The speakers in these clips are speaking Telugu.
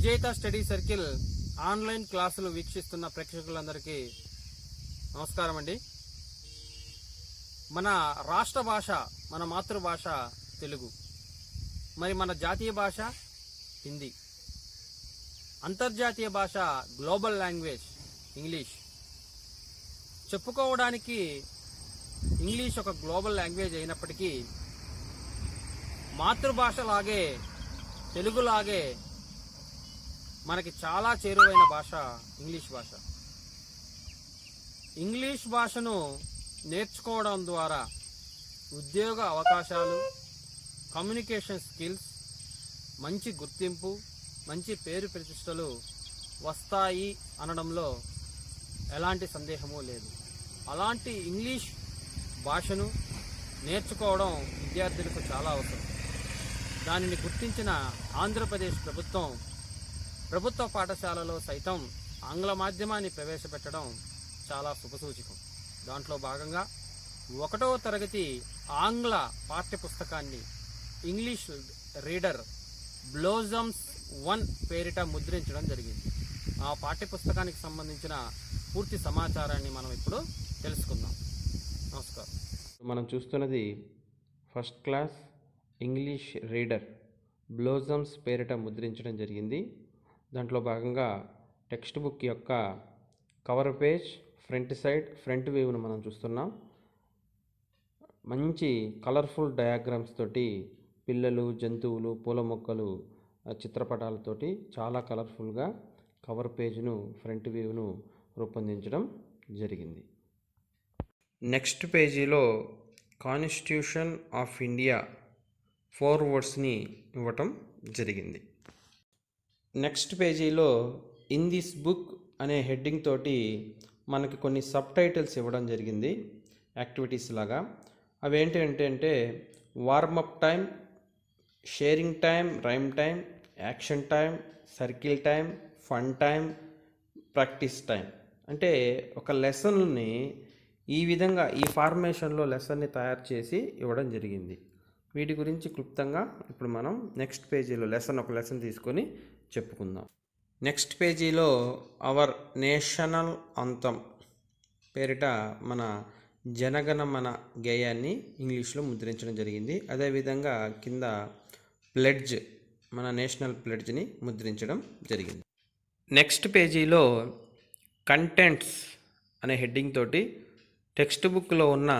విజేత స్టడీ సర్కిల్ ఆన్లైన్ క్లాసులు వీక్షిస్తున్న ప్రేక్షకులందరికీ నమస్కారం అండి. మన రాష్ట్ర భాష, మన మాతృభాష తెలుగు. మరి మన జాతీయ భాష హిందీ. అంతర్జాతీయ భాష గ్లోబల్ లాంగ్వేజ్ ఇంగ్లీష్. చెప్పుకోవడానికి ఇంగ్లీష్ ఒక గ్లోబల్ లాంగ్వేజ్ అయినప్పటికీ మాతృభాషలాగే తెలుగులాగే మనకి చాలా చేరువైన భాష ఇంగ్లీష్ భాష. ఇంగ్లీష్ భాషను నేర్చుకోవడం ద్వారా ఉద్యోగ అవకాశాలు, కమ్యూనికేషన్ స్కిల్స్, మంచి గుర్తింపు, మంచి పేరు ప్రతిష్టలు వస్తాయి అనడంలో ఎలాంటి సందేహమూ లేదు. అలాంటి ఇంగ్లీష్ భాషను నేర్చుకోవడం విద్యార్థులకు చాలా అవసరం. దానిని గుర్తించిన ఆంధ్రప్రదేశ్ ప్రభుత్వ పాఠశాలలో సైతం ఆంగ్ల మాధ్యమాన్ని ప్రవేశపెట్టడం చాలా శుభసూచకం. దాంట్లో భాగంగా 1వ తరగతి ఆంగ్ల పాఠ్యపుస్తకాన్ని ఇంగ్లీష్ రీడర్ బ్లోజమ్స్ 1 పేరిట ముద్రించడం జరిగింది. ఆ పాఠ్యపుస్తకానికి సంబంధించిన పూర్తి సమాచారాన్ని మనం ఇప్పుడు తెలుసుకుందాం. నమస్కారం. మనం చూస్తున్నది first class English reader blossoms పేరిట ముద్రించడం జరిగింది. దాంట్లో భాగంగా టెక్స్ట్ బుక్ యొక్క కవర్ పేజ్, ఫ్రంట్ వ్యూను మనం చూస్తున్నాం. మంచి కలర్ఫుల్ డయాగ్రామ్స్ తోటి పిల్లలు, జంతువులు, పూల మొక్కలు చిత్రపటాలతోటి చాలా కలర్ఫుల్గా కవర్ పేజ్ను, ఫ్రంట్ వ్యూను రూపొందించడం జరిగింది. నెక్స్ట్ పేజీలో కాన్స్టిట్యూషన్ ఆఫ్ ఇండియా 4 వర్డ్స్ని ఇవ్వటం జరిగింది. నెక్స్ట్ పేజీలో ఇన్ దిస్ బుక్ అనే హెడ్డింగ్ తోటి మనకి కొన్ని సబ్ టైటిల్స్ ఇవ్వడం జరిగింది, యాక్టివిటీస్ లాగా. అవి ఏంటంటే warmup time, sharing time, rhyme time, action time, circle time, fun time, practice time. అంటే ఒక లెసన్ని ఈ విధంగా ఈ ఫార్మేషన్లో లెసన్ని తయారు చేసి ఇవ్వడం జరిగింది. వీటి గురించి క్లుప్తంగా ఇప్పుడు మనం నెక్స్ట్ పేజీలో ఒక లెసన్ తీసుకొని చెప్పుకుందాం. నెక్స్ట్ పేజీలో అవర్ నేషనల్ అంతమ్ పేరిట మన జనగణమన గేయాన్ని ఇంగ్లీష్లో ముద్రించడం జరిగింది. అదేవిధంగా కింద ప్లెడ్జ్, మన నేషనల్ ప్లెడ్జ్ని ముద్రించడం జరిగింది. నెక్స్ట్ పేజీలో కంటెంట్స్ అనే హెడ్డింగ్ తోటి టెక్స్ట్ బుక్లో ఉన్న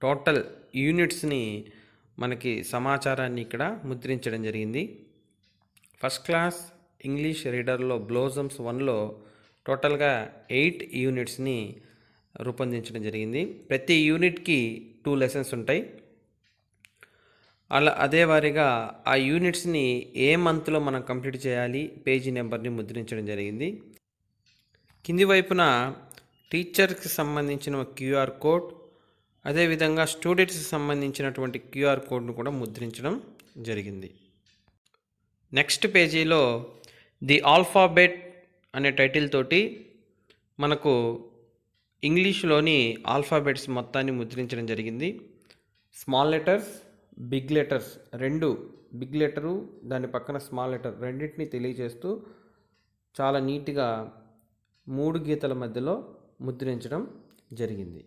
టోటల్ యూనిట్స్ని మనకి సమాచారాన్ని ఇక్కడ ముద్రించడం జరిగింది. ఫస్ట్ క్లాస్ ఇంగ్లీష్ రీడర్లో బ్లోజమ్స్ 1లో టోటల్గా 8 యూనిట్స్ని రూపొందించడం జరిగింది. ప్రతి యూనిట్కి 2 లెసన్స్ ఉంటాయి. అదే వారీగా ఆ యూనిట్స్ని ఏ మంత్లో మనం కంప్లీట్ చేయాలి, పేజీ నెంబర్ని ముద్రించడం జరిగింది. కింది వైపున టీచర్కి సంబంధించిన QR కోడ్, అదేవిధంగా స్టూడెంట్స్కి సంబంధించినటువంటి QR కోడ్ను కూడా ముద్రించడం జరిగింది. నెక్స్ట్ పేజీలో ది ఆల్ఫాబెట్ అనే టైటిల్ తోటి మనకు ఇంగ్లీష్లోని ఆల్ఫాబెట్స్ మొత్తాన్ని ముద్రించడం జరిగింది. Small letters, big letters, 2 big letter దాని పక్కన స్మాల్ లెటర్ రెండింటిని తెలియజేస్తూ చాలా నీట్గా 3 గీతల మధ్యలో ముద్రించడం జరిగింది.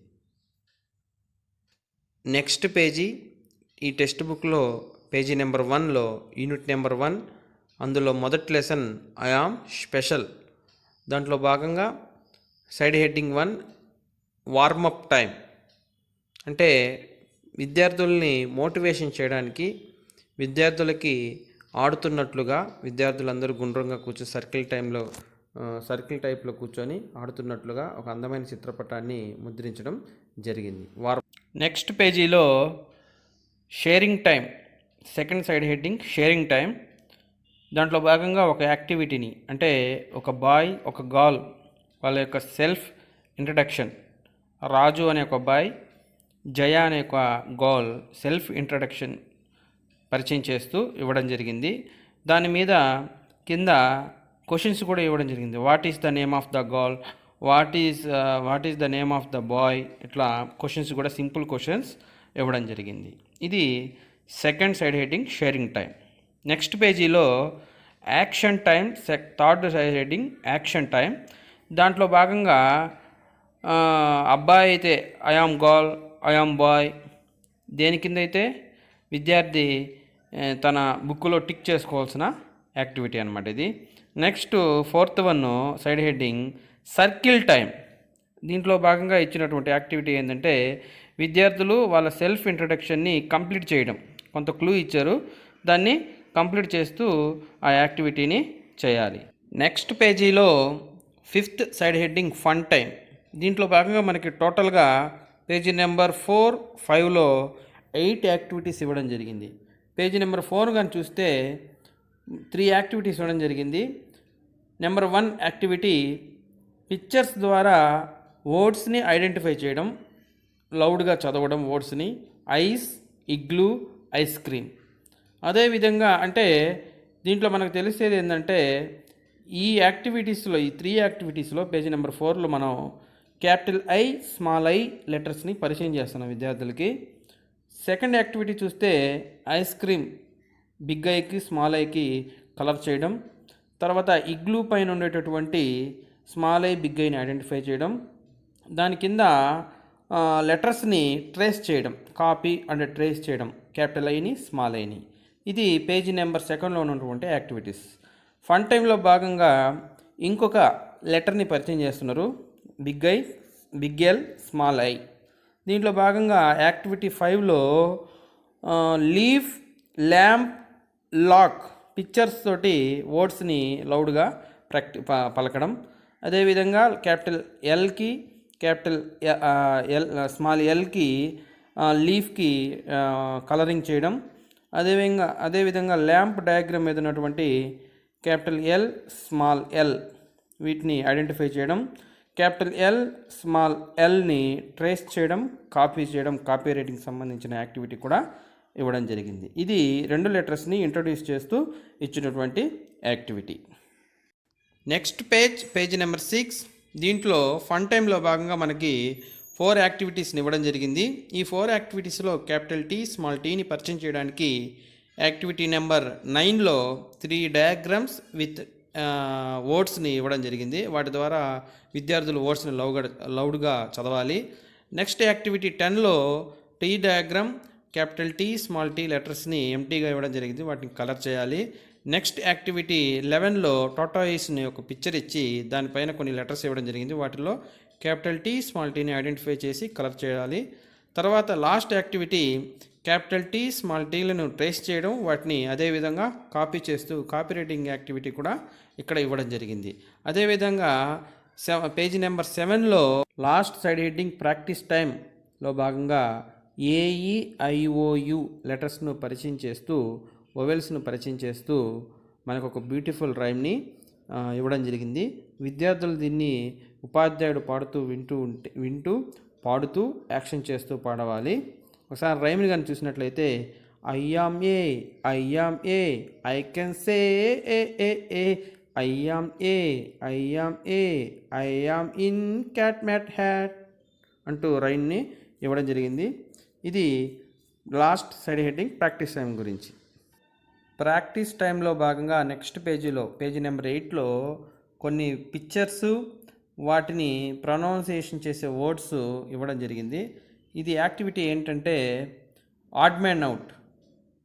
నెక్స్ట్ పేజీ ఈ టెక్స్ట్ బుక్లో పేజీ నెంబర్ 1లో యూనిట్ నెంబర్ 1, అందులో మొదటి లెసన్ ఐ ఆమ్ స్పెషల్. దాంట్లో భాగంగా సైడ్ హెడ్డింగ్ 1 వార్మప్ టైం. అంటే విద్యార్థుల్ని మోటివేషన్ చేయడానికి, విద్యార్థులకి ఆడుతున్నట్లుగా, విద్యార్థులందరూ గుండ్రంగా కూర్చొని సర్కిల్ టైప్లో కూర్చొని ఆడుతున్నట్లుగా ఒక అందమైన చిత్రపటాన్ని ముద్రించడం జరిగింది. నెక్స్ట్ పేజీలో sharing time, second side heading sharing time. దాంట్లో భాగంగా ఒక యాక్టివిటీని, అంటే ఒక బాయ్, ఒక గర్ల్ వాళ్ళ యొక్క సెల్ఫ్ ఇంట్రడక్షన్, రాజు అనే ఒక బాయ్, జయ అనే ఒక గర్ల్ సెల్ఫ్ ఇంట్రడక్షన్ పరిచయం చేస్తూ ఇవ్వడం జరిగింది. దాని మీద కింద క్వశ్చన్స్ కూడా ఇవ్వడం జరిగింది. What is the name of the girl, what is the name of the boy, ఇట్లా క్వశ్చన్స్ కూడా సింపుల్ క్వశ్చన్స్ ఇవ్వడం జరిగింది. ఇది second side heading sharing time. Next పేజీలో action time third side heading action time. దాంట్లో భాగంగా అబ్బాయి అయితే I am girl, I am boy. దేని కింద అయితే విద్యార్థి తన బుక్లో టిక్ చేసుకోవాల్సిన యాక్టివిటీ అనమాట ఇది. Next fourth one side heading circle time. దీంట్లో భాగంగా ఇచ్చినటువంటి యాక్టివిటీ ఏంటంటే విద్యార్థులు వాళ్ళ సెల్ఫ్ ఇంట్రడక్షన్ని కంప్లీట్ చేయడం. కొంత క్లూ ఇచ్చారు, దాన్ని కంప్లీట్ చేస్తూ ఆ యాక్టివిటీని చేయాలి. నెక్స్ట్ పేజీలో fifth side heading fun time. దీంట్లో భాగంగా మనకి టోటల్గా పేజీ నెంబర్ 4, 5లో 8 యాక్టివిటీస్ ఇవ్వడం జరిగింది. పేజీ నెంబర్ 4 కానీ చూస్తే 3 యాక్టివిటీస్ ఇవ్వడం జరిగింది. నెంబర్ 1 యాక్టివిటీ పిక్చర్స్ ద్వారా వర్డ్స్ని ఐడెంటిఫై చేయడం, లౌడ్గా చదవడం వర్డ్స్ని. Ice, igloo, ice cream. అదేవిధంగా అంటే దీంట్లో మనకు తెలిసేది ఏంటంటే ఈ యాక్టివిటీస్లో, ఈ 3 యాక్టివిటీస్లో పేజీ నెంబర్ 4లో మనం క్యాపిటల్ ఐ, స్మాల్ ఐ లెటర్స్ని పరిచయం చేస్తున్నాం విద్యార్థులకి. సెకండ్ యాక్టివిటీ చూస్తే ఐస్ క్రీమ్ బిగ్ ఐకి స్మాల్ ఐకి కలర్ చేయడం. తర్వాత ఇగ్లూ పైన ఉండేటటువంటి స్మాల్ ఐ బిగ్ ఐని ఐడెంటిఫై చేయడం. దాని కింద లెటర్స్ని ట్రేస్ చేయడం, కాపీ అండ్ ట్రేస్ చేయడం, క్యాపిటల్ ఐని స్మాల్ ఐని. ఇది పేజీ నెంబర్ 2లో ఉన్నటువంటి యాక్టివిటీస్. ఫన్ టైంలో భాగంగా ఇంకొక లెటర్ని పరిచయం చేస్తున్నారు, big I, big L, small I. దీంట్లో భాగంగా యాక్టివిటీ 5లో లీఫ్, ల్యాంప్, లాక్ పిక్చర్స్ తోటి వర్డ్స్ని లౌడ్గా పలకడం. అదేవిధంగా క్యాపిటల్ ఎల్కి, క్యాపిటల్ స్మాల్ ఎల్కి లీఫ్కి కలరింగ్ చేయడం. అదేవిధంగా ల్యాంప్ డయాగ్రామ్ మీద ఉన్నటువంటి క్యాపిటల్ ఎల్, స్మాల్ ఎల్ వీటిని ఐడెంటిఫై చేయడం. క్యాపిటల్ ఎల్, స్మాల్ ఎల్ని ట్రేస్ చేయడం, కాపీ చేయడం, కాపీ రైటింగ్ సంబంధించిన యాక్టివిటీ కూడా ఇవ్వడం జరిగింది. ఇది 2 లెటర్స్ని ఇంట్రొడ్యూస్ చేస్తూ ఇచ్చినటువంటి యాక్టివిటీ. Next page number 6. దీంట్లో ఫన్ టైంలో భాగంగా మనకి 4 యాక్టివిటీస్ని ఇవ్వడం జరిగింది. ఈ 4 యాక్టివిటీస్లో క్యాపిటల్ టీ, స్మాల్ టీని పరిచయం చేయడానికి యాక్టివిటీ నెంబర్ 9లో 3 డయాగ్రామ్స్ విత్ వర్డ్స్ని ఇవ్వడం జరిగింది. వాటి ద్వారా విద్యార్థులు వర్డ్స్ని లౌడ్గా చదవాలి. నెక్స్ట్ యాక్టివిటీ 10లో T diagram, capital T, small T లెటర్స్ని ఎంటీగా ఇవ్వడం జరిగింది, వాటిని కలర్ చేయాలి. నెక్స్ట్ యాక్టివిటీ 11లో టాటాయిస్ని ఒక పిక్చర్ ఇచ్చి దానిపైన కొన్ని లెటర్స్ ఇవ్వడం జరిగింది, వాటిలో క్యాపిటల్ టీ, స్మాల్ టీని ఐడెంటిఫై చేసి కలర్ చేయాలి. తర్వాత last activity capital T, small టీలను ట్రేస్ చేయడం, వాటిని అదేవిధంగా కాపీ చేస్తూ కాపీ రైటింగ్ యాక్టివిటీ కూడా ఇక్కడ ఇవ్వడం జరిగింది. అదేవిధంగా పేజీ నెంబర్ 7లో లాస్ట్ సైడ్ హెడ్డింగ్ ప్రాక్టీస్ టైంలో భాగంగా AEIOU లెటర్స్ను పరిచయం చేస్తూ, వొవెల్స్ను పరిచయం చేస్తూ మనకు ఒక బ్యూటిఫుల్ రైమ్ని ఇవ్వడం జరిగింది. విద్యార్థులు దీన్ని ఉపాధ్యాయుడు పాడుతూ వింటూ పాడుతూ యాక్షన్ చేస్తూ పాడవాలి. ఒకసారి రైమ్ని కానీ చూసినట్లయితే I am A, I can say A, I am A, I am in cat mat hat అంటూ రైమ్ని ఇవ్వడం జరిగింది. ఇది last side heading practice time గురించి. ప్రాక్టీస్ టైంలో భాగంగా నెక్స్ట్ పేజీలో పేజీ నెంబర్ 8లో కొన్ని పిక్చర్సు, వాటిని ప్రొనౌన్సియేషన్ చేసే వర్డ్స్ ఇవ్వడం జరిగింది. ఇది యాక్టివిటీ ఏంటంటే odd man out,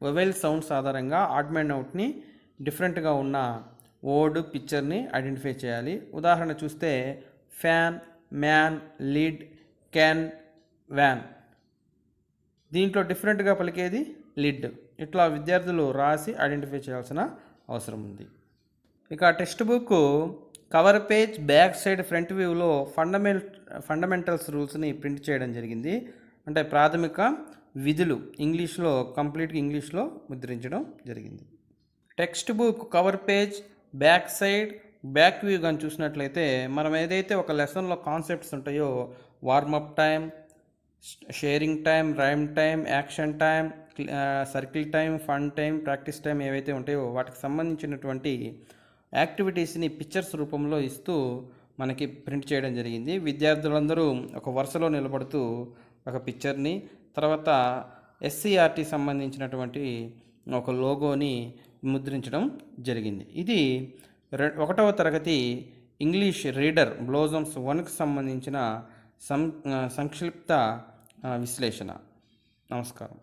vowel sounds ఆధారంగా ఆడ్ మ్యాన్ అవుట్ని డిఫరెంట్గా ఉన్న వర్డ్, పిక్చర్ని ఐడెంటిఫై చేయాలి. ఉదాహరణ చూస్తే fan, man, lid, can, van. దీంట్లో డిఫరెంట్గా పలికేది లిడ్. ఇట్లా విద్యార్థులు రాసి ఐడెంటిఫై చేయాల్సిన అవసరం ఉంది. ఇక text book cover page back side front వ్యూలో ఫండమెంటల్స్ రూల్స్ని ప్రింట్ చేయడం జరిగింది. అంటే ప్రాథమిక విధులు ఇంగ్లీష్లో, కంప్లీట్గా ఇంగ్లీష్లో ముద్రించడం జరిగింది. Textbook cover page back side back view కానీ చూసినట్లయితే మనం ఏదైతే ఒక లెసన్లో కాన్సెప్ట్స్ ఉంటాయో warmup time, sharing time, rhyme time, action time, circle time, fun time, practice time ఏవైతే ఉంటాయో వాటికి సంబంధించినటువంటి యాక్టివిటీస్ని పిక్చర్స్ రూపంలో ఇస్తూ మనకి ప్రింట్ చేయడం జరిగింది. విద్యార్థులందరూ ఒక వరుసలో నిలబడుతూ ఒక పిక్చర్ని, తర్వాత SCERT సంబంధించినటువంటి ఒక లోగోని ముద్రించడం జరిగింది. ఇది 1వ తరగతి ఇంగ్లీష్ రీడర్ బ్లోజమ్స్ 1కి సంబంధించిన సంక్షిప్త విశ్లేషణ. నమస్కారం.